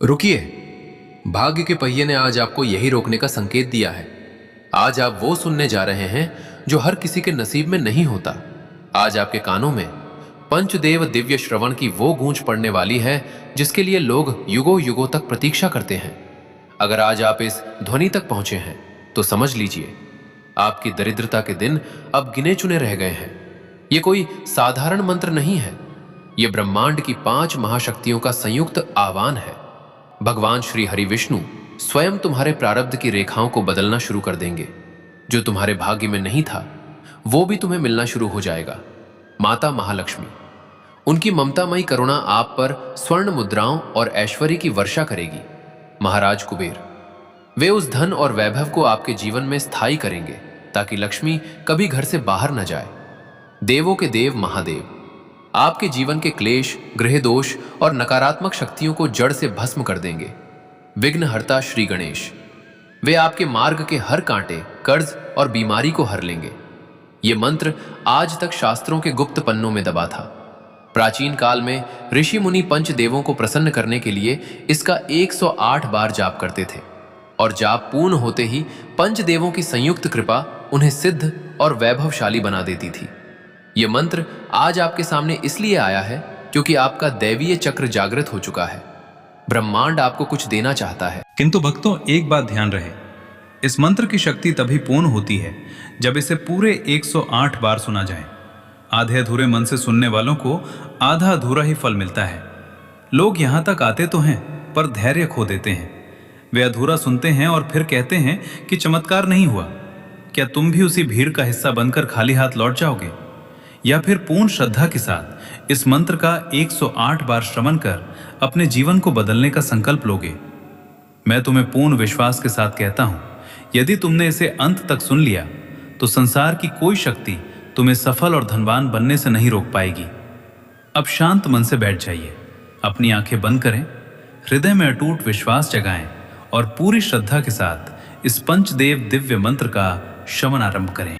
रुकिए। भाग्य के पहिए ने आज आपको यही रोकने का संकेत दिया है। आज आप वो सुनने जा रहे हैं जो हर किसी के नसीब में नहीं होता। आज आपके कानों में पंचदेव दिव्य श्रवण की वो गूंज पड़ने वाली है जिसके लिए लोग युगों युगों तक प्रतीक्षा करते हैं। अगर आज आप इस ध्वनि तक पहुंचे हैं तो समझ लीजिए, आपकी दरिद्रता के दिन अब गिने चुने रह गए हैं। ये कोई साधारण मंत्र नहीं है, ये ब्रह्मांड की 5 महाशक्तियों का संयुक्त आह्वान है। भगवान श्री हरि विष्णु स्वयं तुम्हारे प्रारब्ध की रेखाओं को बदलना शुरू कर देंगे। जो तुम्हारे भाग्य में नहीं था वो भी तुम्हें मिलना शुरू हो जाएगा। माता महालक्ष्मी, उनकी ममतामयी करुणा आप पर स्वर्ण मुद्राओं और ऐश्वर्य की वर्षा करेगी। महाराज कुबेर, वे उस धन और वैभव को आपके जीवन में स्थायी करेंगे ताकि लक्ष्मी कभी घर से बाहर न जाए। देवों के देव महादेव आपके जीवन के क्लेश, गृह दोष और नकारात्मक शक्तियों को जड़ से भस्म कर देंगे। विघ्नहर्ता श्री गणेश, वे आपके मार्ग के हर कांटे, कर्ज और बीमारी को हर लेंगे। ये मंत्र आज तक शास्त्रों के गुप्त पन्नों में दबा था। प्राचीन काल में ऋषि मुनि पंचदेवों को प्रसन्न करने के लिए इसका 108 बार जाप करते थे और जाप पूर्ण होते ही पंचदेवों की संयुक्त कृपा उन्हें सिद्ध और वैभवशाली बना देती थी। यह मंत्र आज आपके सामने इसलिए आया है क्योंकि आपका दैवीय चक्र जागृत हो चुका है। ब्रह्मांड आपको कुछ देना चाहता है। किंतु भक्तों, एक बात ध्यान रहे, इस मंत्र की शक्ति तभी पूर्ण होती है जब इसे पूरे 108 बार सुना जाए। आधे अधूरे मन से सुनने वालों को आधा अधूरा ही फल मिलता है। लोग यहां तक आते तो हैं पर धैर्य खो देते हैं। वे अधूरा सुनते हैं और फिर कहते हैं कि चमत्कार नहीं हुआ। क्या तुम भी उसी भीड़ का हिस्सा बनकर खाली हाथ लौट जाओगे, या फिर पूर्ण श्रद्धा के साथ इस मंत्र का 108 बार श्रवण कर अपने जीवन को बदलने का संकल्प लोगे? मैं तुम्हें पूर्ण विश्वास के साथ कहता हूं, यदि तुमने इसे अंत तक सुन लिया तो संसार की कोई शक्ति तुम्हें सफल और धनवान बनने से नहीं रोक पाएगी। अब शांत मन से बैठ जाइए, अपनी आंखें बंद करें, हृदय में अटूट विश्वास जगाएं और पूरी श्रद्धा के साथ इस पंचदेव दिव्य मंत्र का श्रवण आरंभ करें।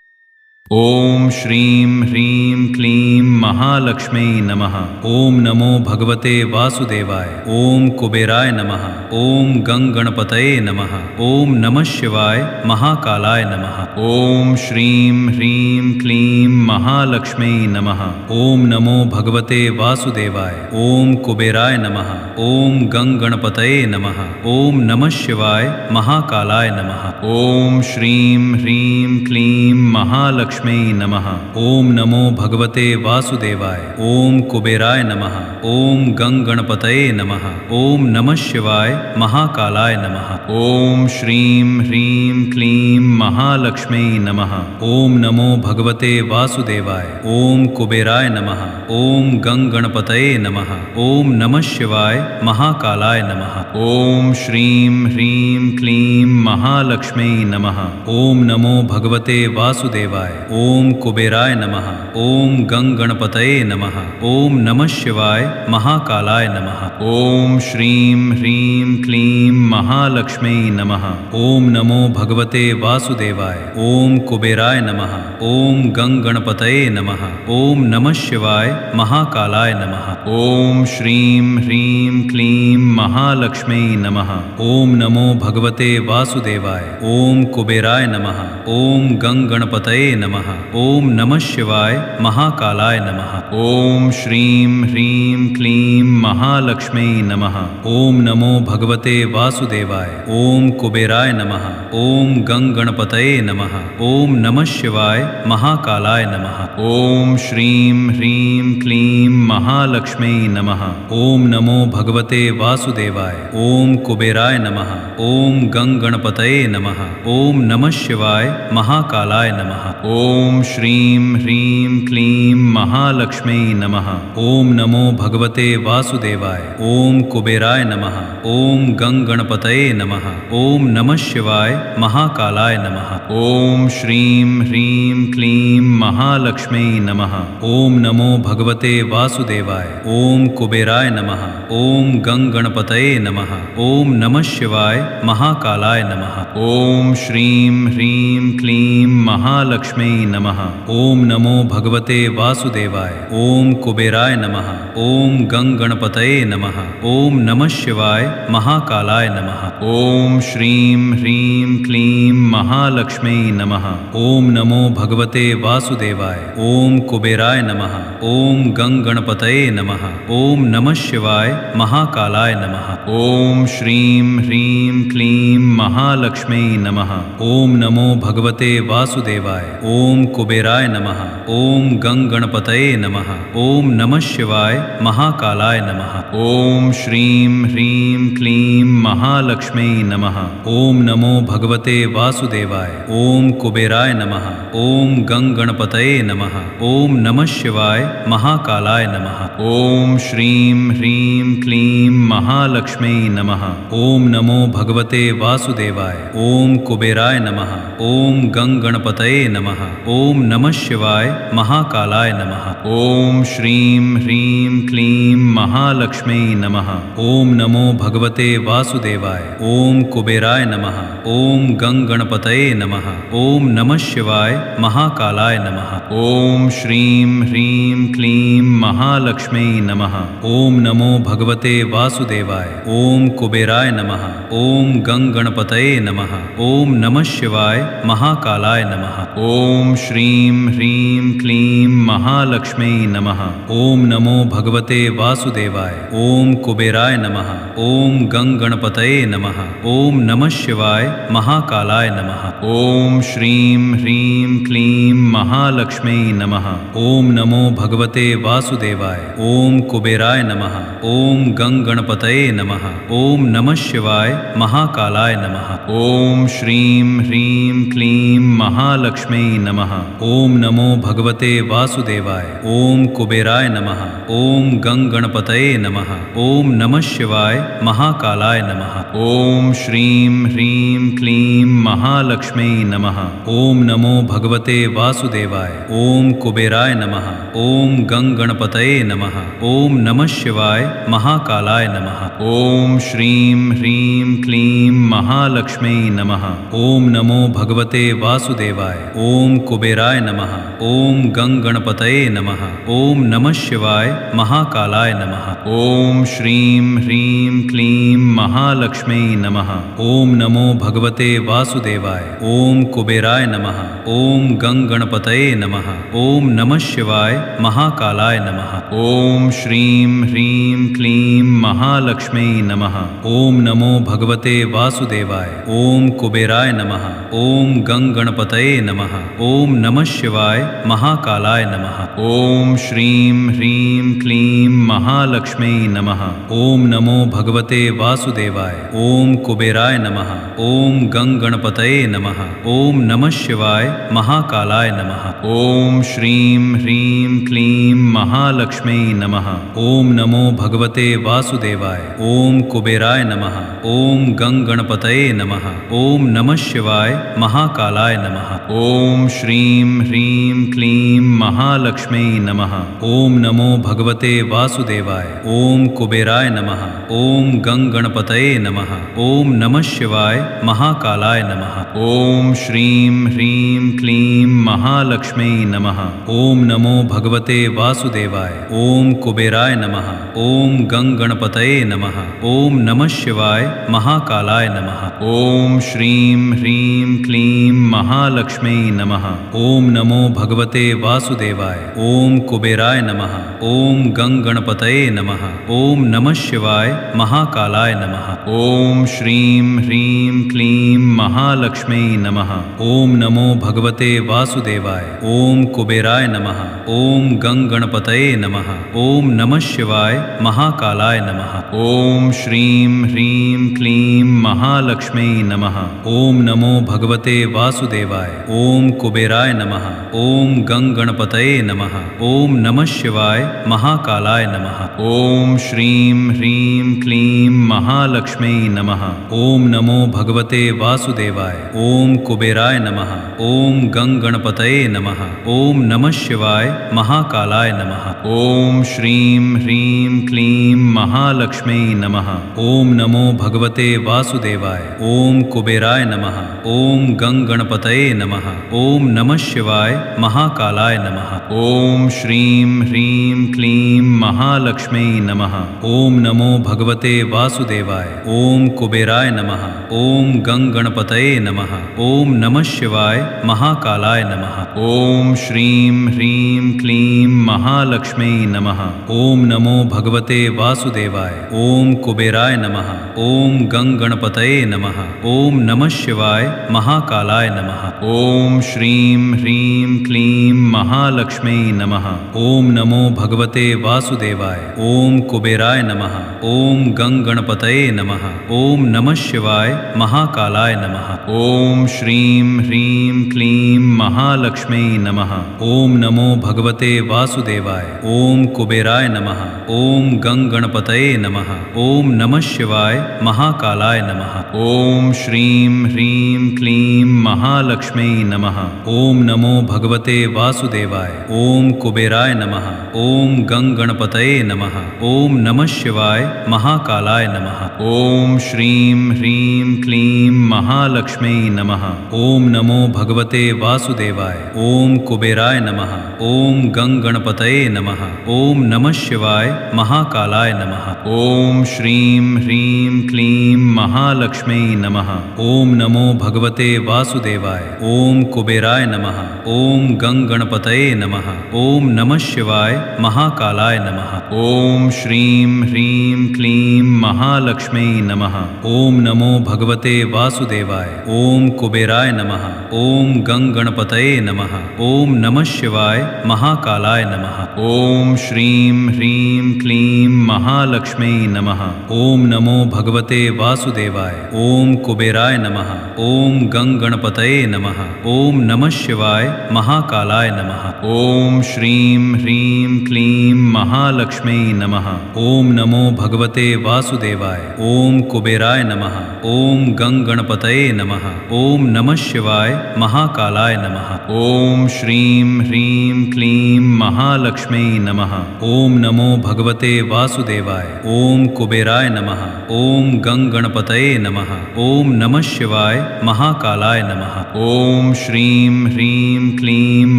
ओम श्रीं ह्रीं क्लीं महालक्ष्मी नमः। ओम नमो भगवते वासुदेवाय। ओम कुबेराय नमः। ओम गंगणपतये नमः। ओम नमः शिवाय महाकालाय नमः। ओम श्रीं ह्रीं क्लीं महालक्ष्मी नमः। ओम नमो भगवते वासुदेवाय। ओम कुबेराय नमः। ओम गंगणपतये नमः। ओम नमः शिवाय महाकालाय नमः। ओम श्रीं ह्रीं क्लीं महालक्ष्मी नमः। ओम नमो भगवते वासुदेवाय। ओम कुबेराय नमः। ओम गंगणपतये नमः। ओम नमः शिवाय महाकालाय नमः। ओम श्रीं ह्रीं क्लीं महालक्ष्मी नमः। ओम नमो भगवते वासुदेवाय। ओम कुबेराय नमः। ओम गंगणपतये नमः। ओम नमः शिवाय महाकालाय नमः। ओम श्रीं ह्रीं क्लीं महालक्ष्मी नमः। ओम नमो भगवते वासुदेवाय। ओम कुबेराय नमः। ओम गंगणपतये नमः। ओम नमः शिवाय महाकालाय नमः। ओम श्रीं ह्रीं क्लीं महालक्ष्मी नमः। ओम नमो भगवते वासुदेवाय। ओम कुबेराय नमः। ओम गंगणपतये नमः। ओम नमः शिवाय महाकालाय नमः। ओम श्रीं ह्रीं क्लीं महालक्ष्मी नमः। ओम नमो भगवते वासुदेवाय। ओम कुबेराय नमः। ओम गंगणपतये नमः। ओम नमः शिवाय महाकालाय नमः। ओम श्रीं ह्रीं क्लीं महालक्ष्मी नमः। ओम नमो भगवते वासुदेवाय। ओम कुबेराय नमः। ओम गंगणपतये नमः। ओम नमः शिवाय महाकालाय नमः। ओम श्रीं ह्रीं क्लीं महालक्ष्मी नमः। ओम नमो भगवते वासुदेवाय। ओम कुबेराय नमः। ओम गंगणपतये नमः। ओम नमः शिवाय महाकालाय नमः। ओम श्रीं ह्रीं क्लीं महालक्ष्मी नमः। ओम नमो भगवते वासुदेवाय। ओम कुबेराय नमः। ओम गंगणपतये नमः। ओम नमः शिवाय महाकालाय नमः। ओम श्रीं ह्रीं क्लीं महालक्ष्मी नमः। ओम नमो भगवते वासुदेवाय। ओम कुबेराय नमः। ओम गंगणपतये नमः। ओम नमः शिवाय महाकालाय नमः। ओम श्रीं ह्रीं क्लीं महालक्ष्मी नमः। ओम नमो भगवते वासुदेवाय। ओम कुबेराय नमः। ओम गंग गणपतये नमः। ओम नमः शिवाय महाकालाय नमः। ओम श्रीं ह्रीं क्लीं महालक्ष्मी नमः। ओम नमो भगवते वासुदेवाय। ओम कुबेराय नमः। ओम गंग गणपतये नमः। ओम नमः शिवाय महाकालाय नमः। ओम श्रीं ह्रीं क्लीं महालक्ष्मी नमः। ओम नमो भगवते वासुदेवाय। ओम कुबेराय नमः। ओम गंग गणपतये नमः। ओम नमः शिवाय महाकालाय नमः। ओम श्रीं ह्रीं क्लीं महालक्ष्मी नमः। ओम नमो भगवते वासुदेवाय। ओम कुबेराय नमः। ओम गंग गणपतये नमः। ओम नमः शिवाय महाकालाय नमः। ओम श्रीं ह्रीं क्लीं महालक्ष्मी नमः। ओम नमो भगवते वासुदेवाय। ओम कुबेराय नमः। ओम गंग गणपतये नमः। ओम नमः शिवाय महाकालाय नमः। ओम श्रीं ह्रीं क्लीं महालक्ष्मी नमः। ओम नमो भगवते वासुदेवाय। ओम कुबेराय नमः। ओम गंग गणपतये नमः। ओम नमः शिवाय महाकालाय नमः। ओम श्रीं ह्रीं क्लीं महालक्ष्मी नमः। ओम नमो भगवते वासुदेवाय। ओम कुबेराय नमः। ओम गंग गणपतये नमः। ओम नमः शिवाय महाकालाय नमः। ओम श्रीं ह्रीं क्लीं महालक्ष्मी नमः। ओम नमो भगवते वासुदेवाय। ओम कुबेराय नमः। ओम गंग गणपतये नमः। ओम नमः शिवाय महाकालाय नमः। ओम श्रीं ह्रीं क्लीं महालक्ष्मी नमः। ओम नमो भगवते वासुदेवाय। ओम कुबेराय नमः। ओम गंग गणपतये नमः। ओम नमः शिवाय महाकालाय नमः। ओम श्रीं ह्रीं क्लीं महालक्ष्मी नमः। ओम नमो भगवते वासुदेवाय। ओम कुबेराय नमः। ओम गंग गणपतये नमः। ओम नमः शिवाय महाकालाय नमः। ओम श्रीं ह्रीं क्लीं महालक्ष्मी नमः। ओम नमो भगवते वासुदेवाय। ओम कुबेराय नमः। ओम गंग गणपतये नमः। ओम नमः शिवाय महाकालाय नमः। ओम श्रीं ह्रीं क्लीं महालक्ष्मी नमः। ओम नमो भगवते वासुदेवाय। ओम कुबेराय नमः। ओम गंग गणपतये नमः। ओम नमः शिवाय महाकालाय नमः। ओम श्रीं ह्रीं क्लीं महालक्ष्मी नमः। ओम नमो भगवते वासुदेवाय। ओम कुबेराय नमः। ओम गंग गणपतये नमः। ओम नमः शिवाय महाकालाय नमः। ओम श्रीं ह्रीं क्लीं महालक्ष्मी नमः। ओम नमो भगवते वासुदेवाय। ओम कुबेराय नमः। ओम गंग गणपतये नमः। ओम नमः शिवाय महाकालाय नमः। ओम श्रीं ह्रीं क्लीं महालक्ष्मी नमः। ओम नमो भगवते वासुदेवाय। ओम कुबेराय नमः। ओम गंग गणपतये नमः। ओम नमः शिवाय महाकालाय नमः। ओम श्रीं ह्रीं क्लीं महालक्ष्मी नमः। ओम नमो भगवते वासुदेवाय। ओम कुबेराय नमः। ओम गंग गणपतये नमः। ओम नमः शिवाय महाकालाय नमः। ओम श्रीं ह्रीं क्लीं महालक्ष्मी नमः। ओम नमो भगवते वासुदेवाय। ओम कुबेराय नमः। ओम गंग गणपतये नमः। ओम नमः शिवाय महाकालाय नमः। ओम श्रीं ह्रीं क्लीं महालक्ष्मी नमः। ओम नमो भगवते वासुदेवाय। ओम कुबेराय नमः। ओम गंग गणपतये नमः। ओम नमः शिवाय महाकालाय नमः। ओम श्रीं ह्रीं क्लीं महालक्ष्मी नमः। ओम नमो भगवते वासुदेवाय। ओम कुबेराय नमः। ओम गंग गणपतये नमः। ओम नमः शिवाय महाकालाय नमः। ओम श्रीं ह्रीं क्लीं महालक्ष्मी नमः। ओम नमो भगवते वासुदेवाय। ओम कुबेराय नमः। ओम गंग गणपतये नमः। ओम नमः शिवाय महाकालाय नमः। ओम श्रीं ह्रीं क्लीं महालक्ष्मी नमः। ओम नमो भगवते वासुदेवाय। ओम कुबेराय नमः। ओम गंग गणपतये नमः। ओम नमः शिवाय महाकालाय नमः। ओम श्रीं ह्रीं क्लीं महालक्ष्मी महालक्ष्मी नमः। ओम नमो भगवते वासुदेवाय। ओम कुबेराय नमः। ओम गं गणपतये नमः। ओम नमः शिवाय महाकालाय नमः। ओम श्रीं ह्रीं क्लीं महालक्ष्मी नमः। ओम नमो भगवते वासुदेवाय। ओम कुबेराय नमः। ओम गं गणपतये नमः। ओम नमः शिवाय महाकालाय नमः। ओम श्रीं ह्रीं क्लीं महालक्ष्मी नमः। ओम नमो भगवते वासुदेवाय। ओम कुबेराय नमः। ओम गं गणपतये नमः। ओम नमः शिवाय महाकालाय नमः। ओम श्रीं ह्रीं क्लीं महालक्ष्मी नमः। ओम नमो भगवते वासुदेवाय। ओम कुबेराय नमः। ओम गं गणपतये नमः। ओम नमः शिवाय महाकालाय नमः। ओम श्रीं ह्रीं क्लीं महालक्ष्मी नमः। ओम नमो भगवते वासुदेवाय। ओम कुबेराय नमः। ओम गं गणपतये नमः। ओम नमः शिवाय महाकालाय नमः। ओम श्रीं ह्रीं क्लीं महालक्ष्मी नमः। ओम नमो भगवते वासुदेवाय। ओम कुबेराय नमः। ओम गं गणपतये नमः। ओम नमः शिवाय महाकालाय नमः। ओम श्रीं ह्रीं क्लीं महालक्ष्मी नमः। ओम नमो भगवते वासुदेवाय। ओम कुबेराय नमः। ओम गं गणपतये नमः। ओम नमः शिवाय महाकालाय नमः। ओम श्रीं ह्रीं क्लीं महालक्ष्मी नमः। ओम नमो भगवते वासुदेवाय। ओम कुबेराय नमः। ओम गं गणपतये नमः। ओम नमः शिवाय महाकालाय नमः। ओम श्रीं ह्रीं क्लीं महालक्ष्मी नमः। ओम नमो भगवते वासुदेवाय। ओम कुबेराय नमः। ओम गं गणपतये नमः। ओम नमः शिवाय महाकालाय नमः। ओम श्रीं ह्रीं क्लीं महालक्ष्मी नमः। ओम नमो भगवते वासुदेवाय। ओम कुबेराय नमः। ओम गं गणपतये नमः। ओम नमः शिवाय महाकालाय नमः। ओम श्रीं ह्रीं क्लीं महालक्ष्मी नमः। ओम नमो भगवते वासुदेवाय। ओम कुबेराय नमः। ओम गं गणपतये नमः। ओम नमः शिवाय महाकालाय नमः। ओम श्रीं ह्रीं क्लीं महालक्ष्मी नमः। ओम नमो भगवते वासुदेवाय। ओम कुबेराय नमः। ओम गं गणपतये नमः। ओम नमः शिवाय महाकालाय नमः। ओम श्रीं ह्रीं क्लीं महालक्ष्मी नमः। ओम नमो भगवते वासुदेवाय। ओम कुबेराय नमः। ओम गं गणपतये नमः। ओम नमः शिवाय महाकालाय नमः। ओम श्रीं ह्रीं क्लीं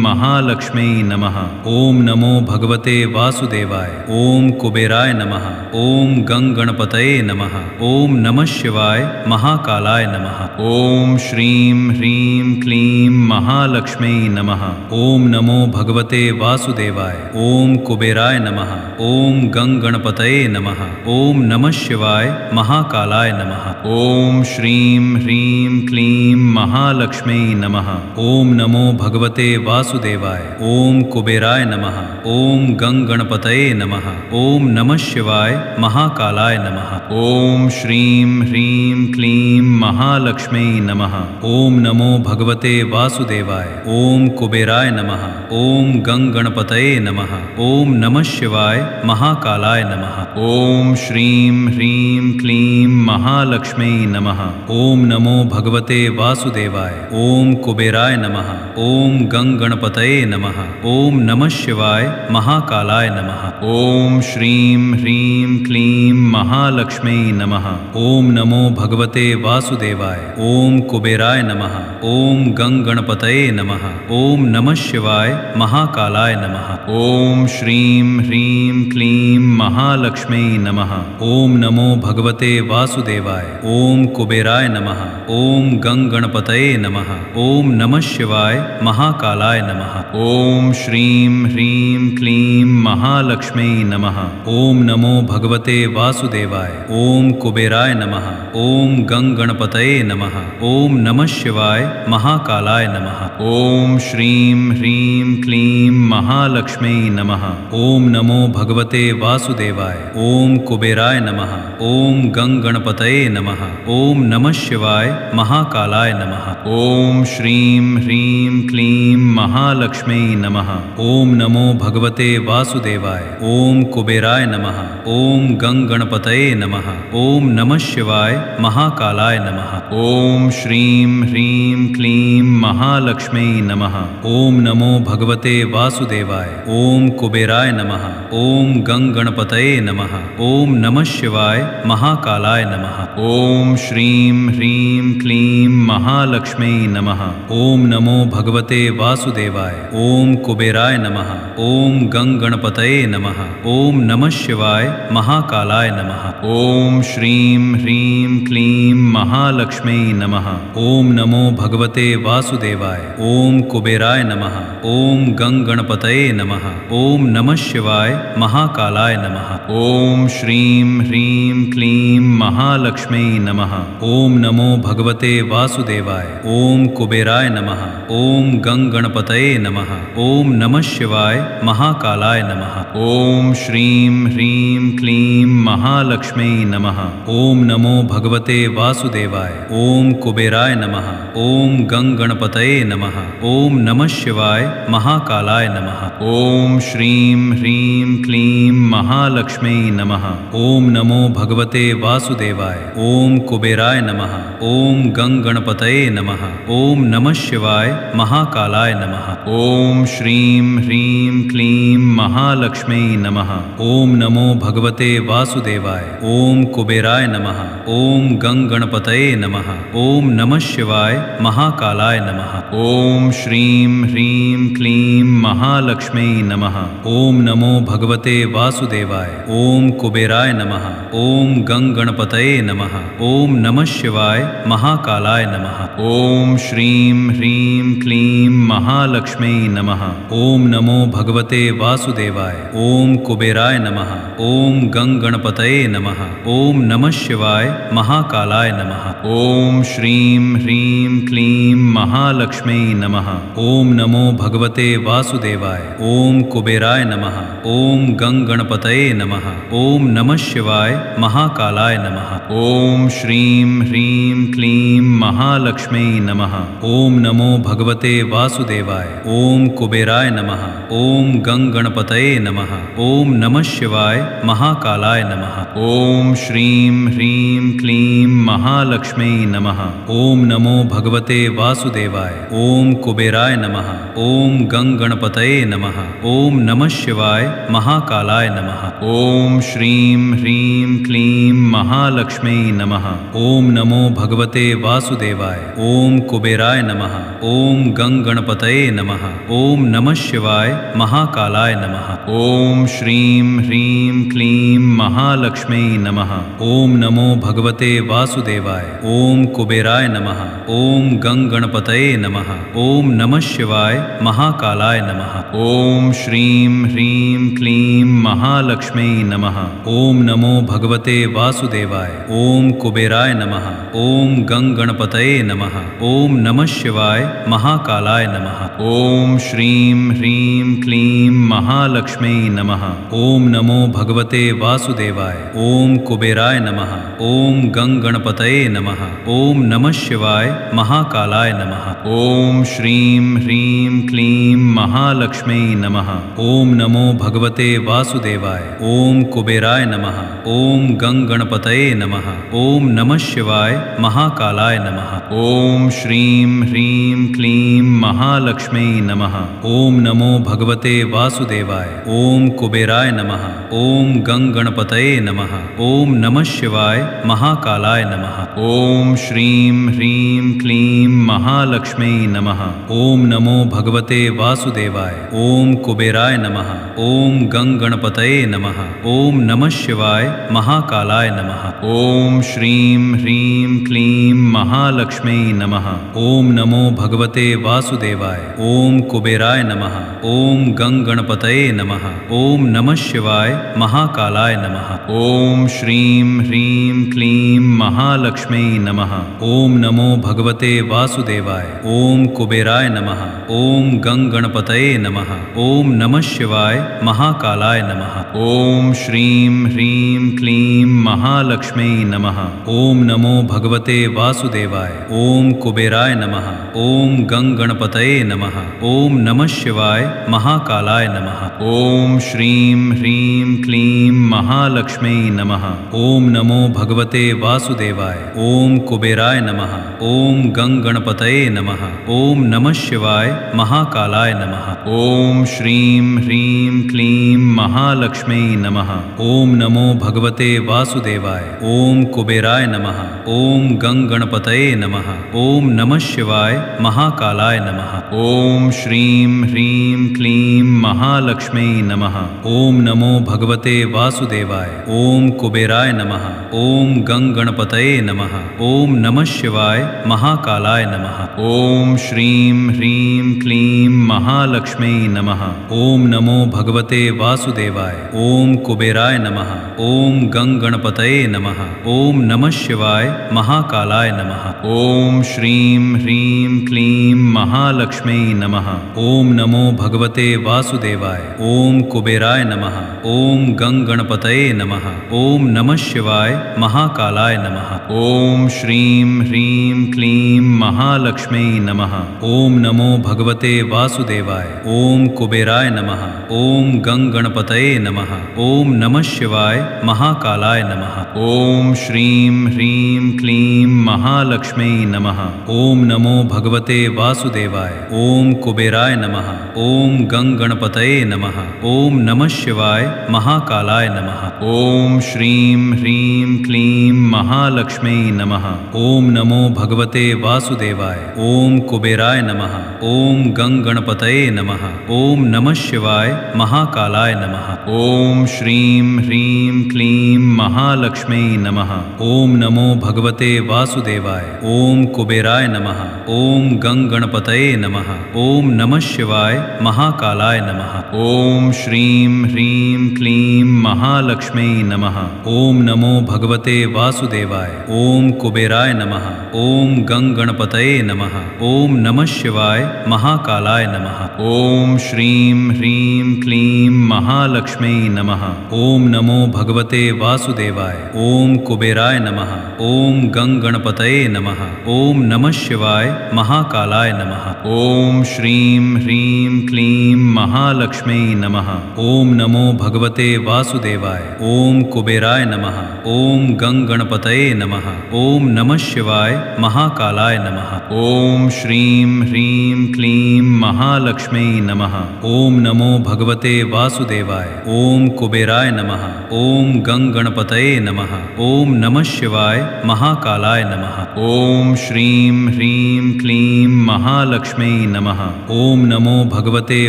महालक्ष्मी नमः। ओम नमो भगवते वासुदेवाय। ओम कुबेराय नमः। ओम गं गणपतये नमः। ओम नमः शिवाय महाकालाय नमः। ओम श्रीं ह्रीं क्लीं महालक्ष्मी नमः। ओम नमो भगवते वासुदेवाय। ओम कुबेराय नमः। ओम गं गणपतये नमः। ओम नमः शिवाय महाकालाय नमः। ओम श्रीं ह्रीं क्लीं महालक्ष्मी नमः। ओम नमो भगवते वासुदेवाय। ओम कुबेराय नमः। ओम गं गणपतये नमः। ओम नमः शिवाय महाकालाय नमः। ओम श्रीं ह्रीं क्लीं महालक्ष्मी नमः। ओम नमो भगवते वासुदेवाय। ओम कुबेराय नमः। ओम गं गणपतये नमः। ओम नमः शिवाय महाकालाय नमः। ओम श्रीं ह्रीं क्लीं महालक्ष्मी नमः। ओम नमो भगवते वासुदेवाय। ओम कुबेराय नमः। ओम गं गणपतये नमः। ओम नमः शिवाय महाकालाय नमः। ओम श्रीं ह्रीं क्लीं महालक्ष्मी नमः। ओम नमो भगवते वासुदेवाय। ओम कुबेराय नमः। ओम गं गणपतये नमः। ओम नमः शिवाय महाकालाय नमः। ओम श्रीं ह्रीं क्लीं महालक्ष्मी नमः। ओम नमो भगवते वासुदेवाय। ओम कुबेराय नमः। ओम गं गणपतये नमः। ओम नमः शिवाय महाकालाय नमः। ओम श्रीं ह्रीं क्लीं महालक्ष्मी नमः। ओम नमो भगवते वासुदेवाय। ओम कुबेराय नमः। ओम गं गंग गणपतये नमः। ओम नमः शिवाय महाकालाय नमः। ओम श्रीं ह्रीं क्लीं महालक्ष्मी नमः। ओम नमो भगवते वासुदेवाय। ओम कुबेराय नमः। ओम गंग गणपतये नमः। ओम नमः शिवाय महाकालाय नमः। ओम श्रीं ह्रीं क्लीं महालक्ष्मी नमः। ओम नमो भगवते वासुदेवाय। ओम कुबेराय नमः। ओम गंग गणपतये नमः। ओम नमः शिवाय महाकालाय नमः। ओम श्रीं ह्रीं क्लीं महालक्ष्मी नमः। ओम नमो भगवते वासुदेवाय। ओम कुबेराय नमः। ओम गंग गणपतये नमः। ओम नमः शिवाय महाकालाय नमः। ओम श्रीं ह्रीं क्लीं महालक्ष्मी नमः। ओम नमो भगवते वासुदेवाय। ओम कुबेराय नमः। ओम गंग गणपतये नमः। ओम नमः शिवाय महाकालाय नमः। ओम श्रीं ह्रीं क्लीं महालक्ष्मी नमः। ओम नमो भगवते वासुदेवाय। ओम कुबेराय नमः। ओम गंग गणपतये नमः। ओम नमः शिवाय महाकालाय नमः। ओम श्रीं ह्रीं क्लीं महालक्ष्मी नमः। ओम नमो भगवते वासुदेवाय। ओम कुबेराय नमः। ओम गंग गणपतये नमः। ओम नमः शिवाय महाकालाय नमः। ओम श्रीं ह्रीं क्लीं महालक्ष्मी नमः। ओम नमो भगवते वासुदेवाय। ओम कुबेराय नमः। ओम गंग गणपतये नमः। ओम नमः शिवाय महाकालाय नमः। ओम श्रीं ह्रीं क्लीं महालक्ष्मी नमः। ओम नमो भगवते वासुदेवाय। ओम कुबेराय नमः। ओम गंग गणपतये नमः। ओम नमः शिवाय महाकालाय नमः। ओम श्रीं ह्रीं क्लीं महालक्ष्मी नमः। ओम नमो भगवते वासुदेवाय। ओम कुबेराय नमः। ओम गंग गणपतये नमः। ओम नमः शिवाय महाकालाय नमः। ओम श्रीं ह्रीं क्लीं महालक्ष्मी नमः। ओम नमो भगवते वासुदेवाय। ओम कुबेराय नमः। ओम गंग गणपतये नमः। ओम नमः शिवाय महाकालाय नमः। ओम श्रीं ह्रीं क्लीं महालक्ष्मी नमः। ओम नमो भगवते वासुदेवाय। ओम कुबेराय नमः। ओम गंग गणपतये नमः। ओम नमः शिवाय महाकालाय नमः। ओम श्रीं ह्रीं क्लीं महालक्ष्मी नमः। ओम नमो भगवते वासुदेवाय। ओम कुबेराय नमः। ओम गंग गणपतये नमः। ओम नमः शिवाय महाकालाय नमः। ओम श्रीं ह्रीं क्लीं महालक्ष्मी नमः। ओम नमो भगवते वासुदेवाय। ओम कुबेराय नमः। ओम गंग गणपतये नमः। ओम नमः शिवाय महाकालाय नमः। ओम श्रीं ह्रीं क्लीं महालक्ष्मी नमः। ओम नमो भगवते वासुदेवाय। ओम कुबेराय नमः। ओम गंग गणपतये नमः। ओम नमः शिवाय महाकालाय नमः। ओम श्रीं ह्रीं क्लीं महालक्ष्मी नमः। ओम नमो भगवते वासुदेवाय। ओम कुबेराय नमः। ओम गंग गणपतये नमः। ओम नमः शिवाय महाकालाय नमः। ओम श्रीं ह्रीं क्लीं महालक्ष्मी नमः। ओम नमो भगवते वासुदेवाय। ओम कुबेराय नमः। ओम गंग गणपतये नमः। ओम नमः शिवाय महाकालाय नमः। ओम श्रीं ह्रीं क्लीं महालक्ष्मी नमः। ओम नमो भगवते वासुदेवाय। ओम कुबेराय नमः। ओम गंग गणपतये नमः। ओम नमः शिवाय महाकालाय नमः। ओम श्रीं ह्रीं क्लीं महालक्ष्मी नमः। ओम नमो भगवते वासुदेवाय। ओम कुबेराय नमः। ओम गंग गणपतये नमः। ओम नमः शिवाय महाकालाय नमः। ओम श्रीं ह्रीं क्लीं महालक्ष्मी नमः। ओम नमो भगवते वासुदेवाय। ओम कुबेराय नमः। ओम गंग गणपतये नमः। ओम नमः शिवाय महाकालाय नमः। ओम श्रीं ह्रीं क्लीं महालक्ष्मी नमः। ओम नमो भगवते वासुदेवाय। ओम कुबेराय नमः। ओम गंग गणपतये नमः। ओम नमः शिवाय महाकालाय नमः। ओम श्रीं ह्रीं क्लीं महालक्ष्मी नमः। ओम नमो भगवते वासुदेवाय। ओम कुबेराय नमः। ओम गंग गणपतये नमः। ओम नमः शिवाय महाकालाय नमः। ओम श्रीं ह्रीं क्लीं महालक्ष्मी नमः। ओम नमो भगवते वासुदेवाय। ओम कुबेराय नमः। ओम गंगणपतये नमः। ओम नमः शिवाय महाकालाय नमः। ओम श्रीं ह्रीं क्लीं महालक्ष्मी नमः। ओम नमो भगवते वासुदेवाय। ओम कुबेराय नमः। ओम गंगणपतये नमः। ओम नमः शिवाय महाकालाय नमः। ओम श्रीं ह्रीं क्लीं महालक्ष्मी नमः। ओम नमो भगवते वासुदेवाय। ओम कुबेराय नमः। ओम गंगणपतये नमः। ओम नमः शिवाय महाकालाय नमः। ओम श्रीं ह्रीं क्लीं महालक्ष्मी नमः। ओम नमो भगवते वासुदेवाय। ओम कुबेराय नमः। ओम गंगणपतये नमः। ओम नमः शिवाय महाकालाय नमः। ओम श्रीं ह्रीं क्लीं महालक्ष्मी नमः। ओम नमो भगवते वासुदेवाय। ओम कुबेराय नमः। ओम गंगणपतये नमः। ओम नमः शिवाय महाकालाय नमः। ओम श्रीं ह्रीं क्लीं महालक्ष्मी नमः। ओम नमो भगवते वासुदेवाय। ओम कुबेराय नमः। ओम गंगणपतये नमः। ओम नमः शिवाय महाकालाय नमः। ओम श्रीं ह्रीं क्लीं महालक्ष्मी नमः। ओम नमो भगवते वासुदेवाय। ओम कुबेराय नमः। ओम गंगणपतये नमः। ओम नमः शिवाय महाकालाय नमः। ओम श्रीं ह्रीं क्लीं महालक्ष्मी नमः। ओम नमो भगवते वासुदेवाय। ओम कुबेराय नमः। ओम गंगणपतये नमः। ओम नमः शिवाय महाकालाय नमः। ओम श्रीं ह्रीं क्लीं महालक्ष्मी नमः। ओम नमो भगवते वासुदेवाय। ओम कुबेराय नमः। ओम गंगणपतये नमः। ओम नमः शिवाय महाकालाय नमः। ओम श्रीं ह्रीं क्लीं महालक्ष्मी नमः। ओम नमो भगवते वासुदेवाय। ओम कुबेराय नमः। ओम गंगणपतये नमः। ओम नमः शिवाय महाकालाय नमः। ओम श्रीं ह्रीं क्लीं महालक्ष्मी नमः। ओम नमो भगवते वासुदेवाय। ओम कुबेराय नमः। ओम गंगणपतये नमः। ओम नमः शिवाय महाकालाय नमः। ओम श्रीं ह्रीं क्लीं महालक्ष्मी नमः। ओम नमो भगवते वासुदेवाय। ओम कुबेराय नमः। ओम गंगणपतये नमः। ओम नमः शिवाय महाकालाय नमः। ओम श्रीं ह्रीं क्लीं महालक्ष्मी नमः। ओम नमो भगवते वासुदेवाय। ओम कुबेराय नमः। ओम गंगणपतये नमः। ओम नमः शिवाय महाकालाय नमः। ओम श्रीं ह्रीं क्लीं महालक्ष्मी नमः। ओम नमो भगवते वासुदेवाय। ओम कुबेराय नमः। ओम गंगणपतये नमः। ओम नमः शिवाय महाकालाय नमः। ओम श्रीं ह्रीं क्लीं महालक्ष्मी नमः। ओम नमो भगवते वासुदेवाय। ओम कुबेराय नमः। ओम गंगणपतये नमः। ओम नमः शिवाय महाकालाय नमः। ओम श्रीं ह्रीं क्लीं महालक्ष्मी नमः। ओम नमो भगवते वासुदेवाय। ओम कुबेराय नमः। ओम गंगणपतये नमः। ओम नमः शिवाय महाकालाय नमः। ओम श्रीं ह्रीं क्लीं महालक्ष्मी नमः। ओम नमो भगवते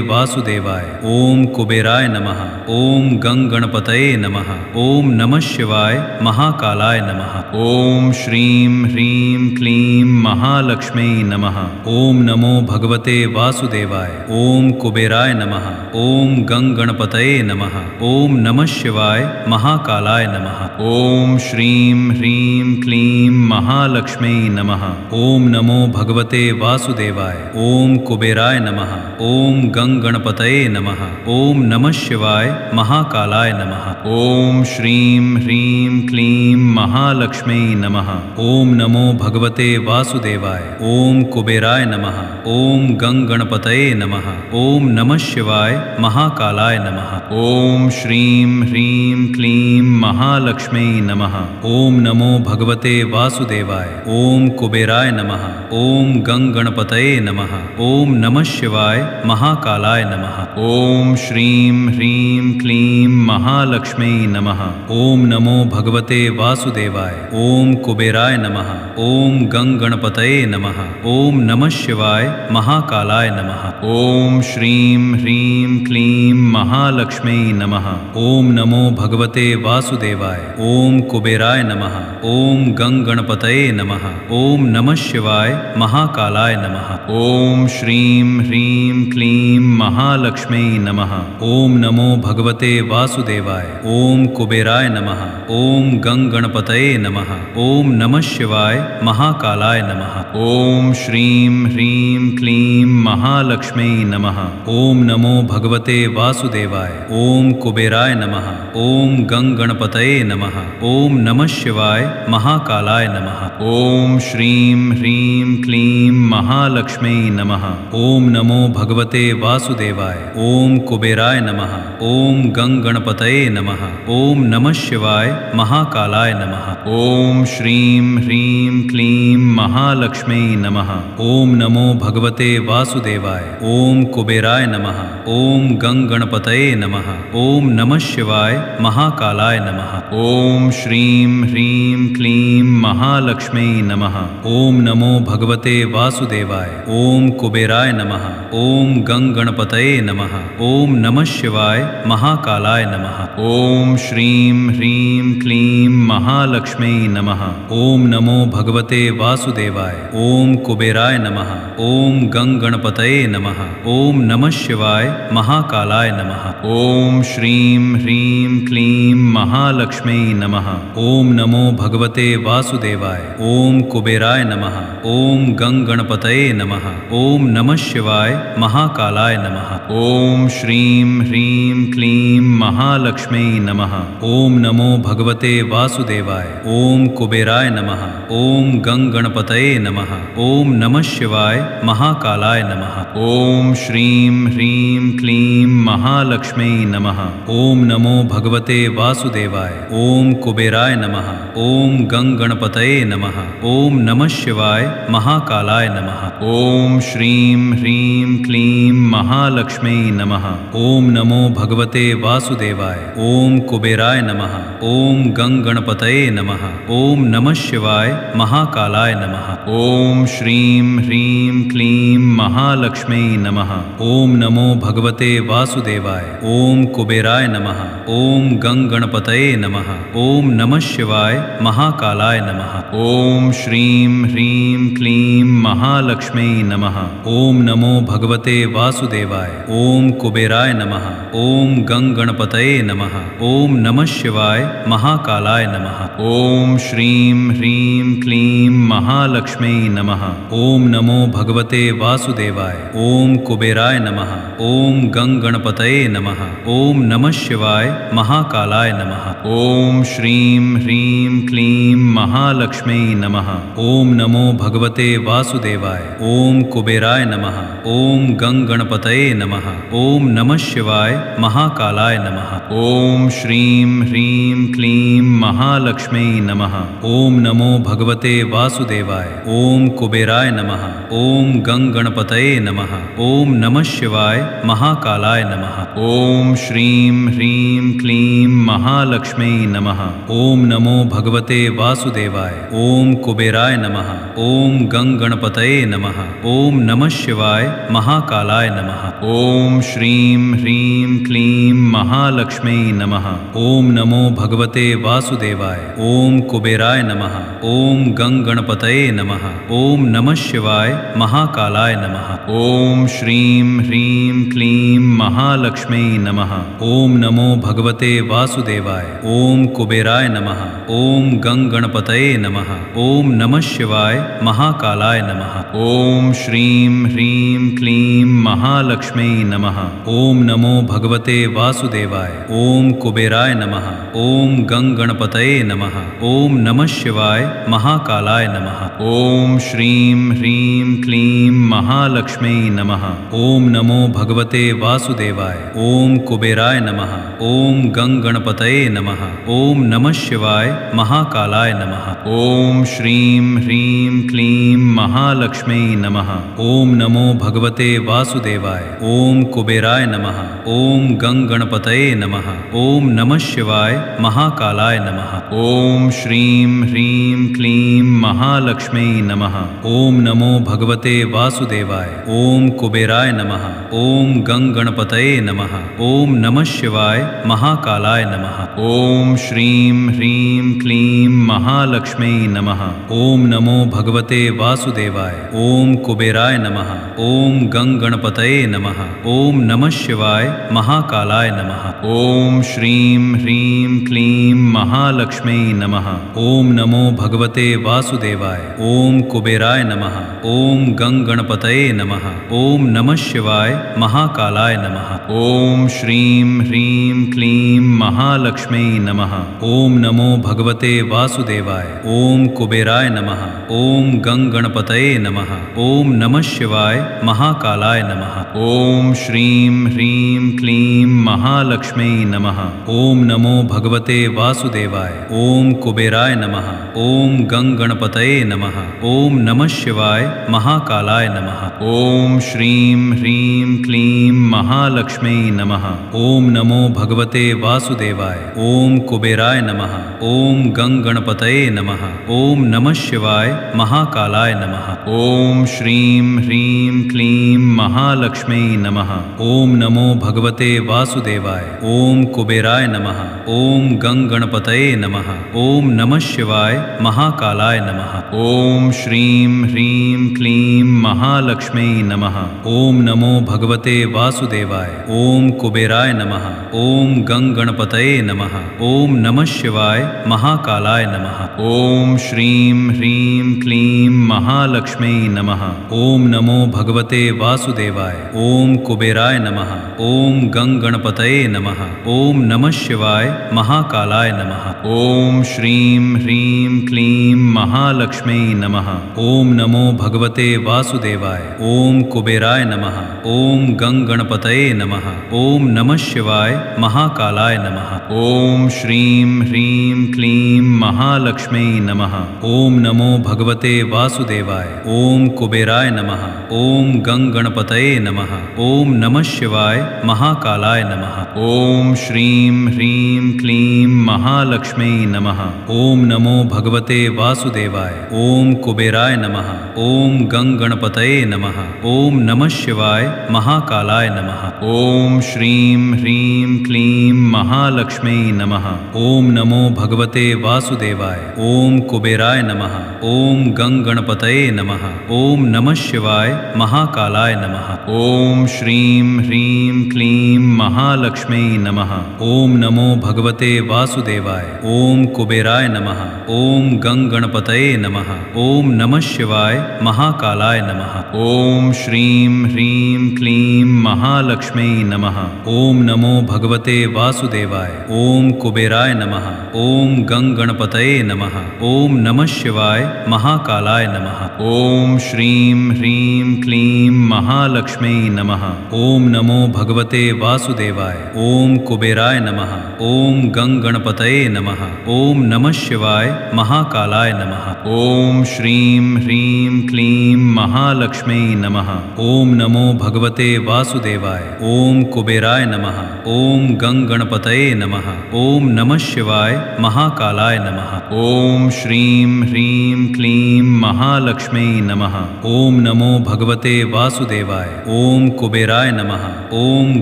वासुदेवाय। ओम कुबेराय नमः। ओम गंगणपतये नमः। ओम नमः शिवाय महाकालाय नमः। ओम श्रीं ह्रीं क्लीं महालक्ष्मी नमः। ओम नमो भगवते वासुदेवाय। ओम कुबेराय नमः। ओम गंगणपतये नमः। ओम नमः शिवाय महाकालाय नमः। ओम श्रीं ह्रीं क्लीं महालक्ष्मी नमः। ओम नमो भगवते वासुदेवाय। ओम कुबेराय नमः। ओम गंगणपतये नमः। ओम नमः शिवाय महाकालाय नमः। ओम श्रीं ह्रीं क्लीं महालक्ष्मी नमः। ओम नमो भगवते वासुदेवाय। ओम कुबेराय नमः। ओम गंगणपतये नमः। ओम नमः शिवाय महाकालाय नमः। ओम श्रीं ह्रीं क्लीं महालक्ष्मी नमः। ओम नमो भगवते वासुदेवाय। ओम कुबेराय नमः। ओम गंगणपतये नमः। ओम नमः शिवाय महाकालाय नमः। ओम श्रीं ह्रीं क्लीं महालक्ष्मी नमः। ओम नमो भगवते वासुदेवाय। ओम कुबेराय नमः। ओम गंगणपतये नमः। ओम नमः शिवाय महाकालाय नमः। ओम श्रीं ह्रीं क्लीं महालक्ष्मी नमः। ओम नमो भगवते वासुदेवाय। ओम कुबेराय नमः। ओम गंगणपतये गणपतये नमः। ओम नमः शिवाय महाकालाय नमः। ओम श्रीं ह्रीं क्लीं महालक्ष्मी नमः। ओम नमो भगवते वासुदेवाय। ओम कुबेराय नमः। ओम गणपतये नमः। ओम नमः शिवाय महाकालाय नमः। ओम श्रीं ह्रीं क्लीं महालक्ष्मी नमः। ओम नमो भगवते वासुदेवाय। ओम कुबेराय नमः। ओम गणपतये नमः। ओम नमः शिवाय महाकालाय नमः। ओम श्रीं ह्रीं क्लीं महालक्ष्मी नमः। ओम नमो भगवते वासुदेवाय। ओम कुबेराय नमः। ओम गणपतये नमः। ओम नमः शिवाय महाकालाय नमः। ओम श्रीं ह्रीं क्लीं महालक्ष्मी नमः। ओम नमो भगवते वासुदेवाय। ओम कुबेराय नमः। ओम गणपतये नमः। ओम नमः शिवाय महाकालाय नमः। ओम श्रीं ह्रीं क्लीं महालक्ष्मी नमः। ओम नमो भगवते वासुदेवाय। ओम कुबेराय नमः। ओम गणपतये नमः। ओम नमः शिवाय महाकालाय नमः। ओम श्रीं ह्रीं क्लीं महालक्ष्मी नमः। ओम नमो भगवते वासुदेवाय। ओम कुबेराय नमः। ओम गणपतये नमः। ओम नमः शिवाय महाकालाय नमः। ओम श्रीं ह्रीं क्लीं महालक्ष्मी नमः। ओम नमो भगवते वासुदेवाय। ओम कुबेराय नमः। ओम गणपतये नमः। ओम नमः शिवाय महाकालाय नमः। ओम श्रीं ह्रीं क्लीं महालक्ष्मी नमः। ओम नमो भगवते वासुदेवाय। ओम कुबेराय नमः। ओम गणपतये नमः। ओम नमः शिवाय महाकालाय नमः। ओम श्रीं ह्रीं क्लीं महालक्ष्मी नमः। ओम नमो भगवते वासुदेवाय। ओम कुबेराय नमः। ओम गणपतये नमः। ओम नमः शिवाय महाकालाय नमः। ओम श्रीं ह्रीं क्लीं महालक्ष्मी नमः। ओम नमो भगवते वासुदेवाय। ओम कुबेराय नमः। ओम गणपतये नमः। ओम नमः शिवाय महाकालाय नमः। ओम श्रीं ह्रीं क्लीं महालक्ष्मी नमः। ओम नमो भगवते वासुदेवाय। ओम कुबेराय नमः। ओम गणपतये नमः। ओम नमः शिवाय महाकालाय नमः। ओम श्रीं ह्रीं क्लीं महालक्ष्मी नमः। ओम नमो भगवते वासुदेवाय। ओम कुबेराय नमः। ओम गणपतये नमः। ओम नमः शिवाय महाकालाय नमः। ओम श्रीं ह्रीं क्लीं महालक्ष्मी नमः। ओम नमो भगवते वासुदेवाय। ओम कुबेराय नमः। ओम गणपतये नमः। ओम नमः शिवाय महाकालाय नमः। ओम श्रीं ह्रीं क्लीं महालक्ष्मी नमः। ओम नमो भगवते वासुदेवाय। ओम कुबेराय नमः। ओम गणपतये नमः। ओम नमः शिवाय महाकालाय नमः। ओम श्रीं ह्रीं क्लीं महालक्ष्मी नमः। ओम नमो भगवते वासुदेवाय। ओम कुबेराय नमः। ओम गणपतये नमः। ओम नमः शिवाय महाकालाय नमः। ओम श्रीं ह्रीं क्लीं महालक्ष्मी नमः। ओम नमो भगवते वासुदेवाय। ओम कुबेराय नमः। ओम गणपतये नमः। ओम नमः शिवाय महाकालाय नमः। ओम श्रीं ह्रीं क्लीं महालक्ष्मी नमः। ओम नमो भगवते वासुदेवाय। ओम कुबेराय नमः। ओम गणपतये नमः। ओम नमः शिवाय महाकालाय नमः। ओम श्रीं ह्रीं क्लीं महालक्ष्मी नमः। ओम नमो भगवते वासुदेवाय। ओम कुबेराय नमः। ओम गणपतये नमः। ओम नमः शिवाय महाकालाय नमः। ओम श्रीं ह्रीं क्लीं महालक्ष्मी नमः। ओम नमो भगवते वासुदेवाय। ओम कुबेराय नमः। ओम गणपतये नमः। ओम नमः शिवाय महाकालाय नमः। ओम श्रीं ह्रीं क्लीं महालक्ष्मी नमः। ओम नमो भगवते वासुदेवाय। ओम कुबेराय नमः। ओम गणपतये नमः। ओम नमः शिवाय महाकालाय नमः। ओम श्रीं ह्रीं क्लीं महालक्ष्मी नमः। ओम नमो भगवते वासुदेवाय। ओम कुबेराय नमः। ओम गंग गणपतये नमः। ओम नमः शिवाय महाकालाय नमः। ओम श्रीं ह्रीं क्लीं महालक्ष्मी नमः। ओम नमो भगवते वासुदेवाय। ओम कुबेराय नमः। ओम गंग गणपतये नमः। ओम नमः शिवाय महाकालाय नमः। ओम श्रीं ह्रीं क्लीं महालक्ष्मी नमः। ओम नमो भगवते वासुदेवाय। ओम कुबेराय नमः। ओम गंग गणपतये नमः। ओम नमः शिवाय महाकालाय नमः। ओम श्रीं ह्रीं क्लीं महालक्ष्मी नमः। ओम नमो भगवते वासुदेवाय। ओम कुबेराय नमः। ओम गंग गणपतये नमः। ओम नमः शिवाय महाकालाय नमः। ओम श्रीं ह्रीं क्लीं महालक्ष्मी नमः। ओम नमो भगवते वासुदेवाय। ओम कुबेराय नमः। ओम गंग गणपतये नमः। ओम नमः शिवाय महाकालाय नमः। ओम श्रीं ह्रीं क्लीं महालक्ष्मी नमः। ओम नमो भगवते वासुदेवाय। ओम कुबेराय नमः। ओम गंग गणपतये नमः। ओम नमः शिवाय महाकालाय नमः। ओम श्रीं ह्रीं क्लीं महालक्ष्मी नमः। ओम नमो भगवते वासुदेवाय। ओम कुबेराय नमः। ओम गंग गणपतये नमः। ओम नमः शिवाय महाकालाय नमः। ओम श्रीं ह्रीं क्लीं महालक्ष्मी नमः। ओम नमो भगवते वासुदेवाय। ओम कुबेराय नमः। ओम गंग गणपतये नमः। ओम नमः शिवाय महाकालाय नमः। ओम श्रीं ह्रीं क्लीं महालक्ष्मी नमः। ओम नमो भगवते वासुदेवाय। ओम कुबेराय नमः। ओम गंग गणपतये नमः। ओम नमः शिवाय महाकालाय नमः। ओम श्रीं ह्रीं क्लीं महालक्ष्मी नमः। ओम नमो भगवते वासुदेवाय। ओम कुबेराय नमः। ओम गंग गणपतये नमः। ओम नमः शिवाय महाकालाय नमः। ओम श्रीं ह्रीं क्लीं महालक्ष्मी नमः। ओम नमो भगवते वासुदेवाय। ओम कुबेराय नमः। ओम गंग गणपतये नमः। ओम नमः शिवाय महाकालाय नमः। ओम श्रीं ह्रीं क्लीं महालक्ष्मी नमः। ओम नमो भगवते वासुदेवाय। ओम कुबेराय नमः। ओम गंग गणपतये नमः। ओम नमः शिवाय महाकालाय नमः। ओम श्रीं ह्रीं क्लीं महालक्ष्मी नमः। ओम नमो भगवते वासुदेवाय। ओम कुबेराय नमः। ओम गंग गणपतये नमः। ओम नमः शिवाय महाकालाय नमः। ओम श्रीं ह्रीं क्लीं महालक्ष्मी नमः। ओम नमो भगवते वासुदेवाय। ओम कुबेराय नमः। ओम गंग गणपतये नमः। ओम नमः शिवाय महाकालाय नमः। ओम श्रीं ह्रीं क्लीं महालक्ष्मी नमः। ओम नमो भगवते वासुदेवाय। ओम कुबेराय नमः। ओम गंग गणपतये नमः। ओम नमः शिवाय महाकालाय नमः। ओम श्रीं ह्रीं क्लीं महालक्ष्मी नमः। ओम नमो भगवते वासुदेवाय। ओम कुबेराय नमः। ओम गंग गणपतये नमः। ओम नमः शिवाय महाकालाय नमः। ओम श्रीं ह्रीं क्लीं महालक्ष्मी नमः। ओम नमो भगवते वासुदेवाय। ओम कुबेराय नमः। ओम गंग गणपतये नमः। ओम नमः शिवाय महाकालाय नमः। ओम श्रीं ह्रीं क्लीं महालक्ष्मी नमः। ओम नमो भगवते वासुदेवाय। ओम कुबेराय नमः। ओम गंग गणपतये नमः। ओम नमः शिवाय महाकालाय नमः। ओम श्रीं ह्रीं क्लीं महालक्ष्मी नमः। ओम नमो भगवते वासुदेवाय। ओम कुबेराय नमः। ओम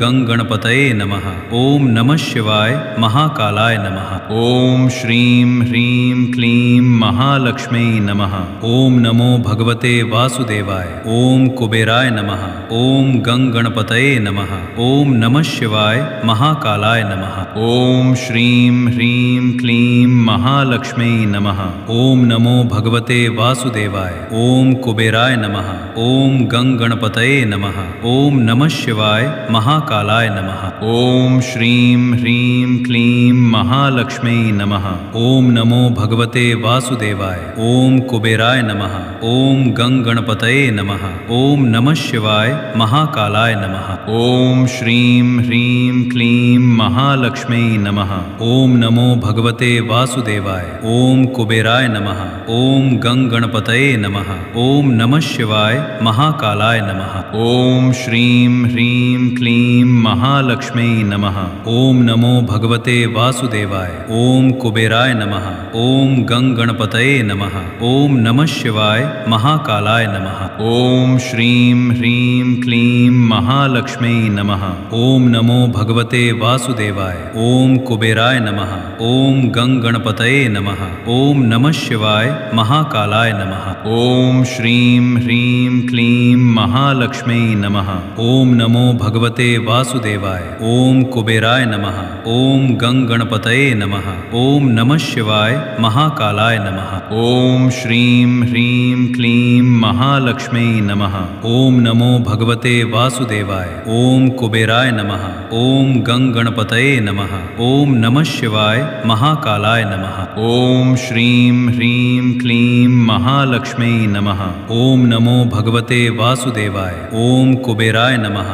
गंग गणपतये नमः। ओम नमः शिवाय महाकालाय नमः। ओम श्रीं ह्रीं क्लीं महालक्ष्मी नमः। ओम नमो भगवते वासुदेवाय। ओम कुबेराय नमः। ओम गंग गणपतये नमः। ओम नमः शिवाय महाकालाय नमः। ओम श्रीं ह्रीं क्लीं महालक्ष्मी नमः। ओम नमो भगवते वासुदेवाय। ओम कुबेराय नमः। ओम गंग गणपतये नमः। ओम नमः शिवाय महाकालाय नमः। ओम श्रीं ह्रीं क्लीं महालक्ष्मी नमः। ओम नमो भगवते वासुदेवाय। ओम कुबेराय नमः। ओम गंग गणपतये नमः। ओम नमः शिवाय महाकालाय नमः। ओम श्रीं ह्रीं क्लीं महालक्ष्मी नमः। ओम नमो भगवते वासुदेवाय। ओम कुबेराय नमः। ओम गंग गणपतये गणपतये नमः। ओम नमः शिवाय महाकालाय नमः। ओम श्रीं ह्रीं क्लीं महालक्ष्मी नमः। ओम नमो भगवते वासुदेवाय। ओम कुबेराय नमः। ओम गणपतये नमः। ओम नमः शिवाय महाकालाय नमः। ओम श्रीं ह्रीं क्लीं महालक्ष्मी नमः। ओम नमो भगवते वासुदेवाय। ओम कुबेराय नमः। ओम गणपतये नमः। ओम नमः शिवाय महाकालाय नमः। ओम श्रीं ह्रीं क्लीं महालक्ष्मी नमः। ओम नमो भगवते वासुदेवाय। ओम कुबेराय नमः। ओम गणपतये नमः। ओम नमः शिवाय महाकालाय नमः। ओम श्रीं ह्रीं क्लीं महालक्ष्मी नमः। ओम नमो भगवते वासुदेवाय। ओम कुबेराय नमः। ओम गणपतये नमः। ओम नमः शिवाय महाकालाय नमः। ओम श्रीं ह्रीं क्लीं महालक्ष्मी नमः। ओम नमो भगवते वासुदेवाय। ओम कुबेराय नमः।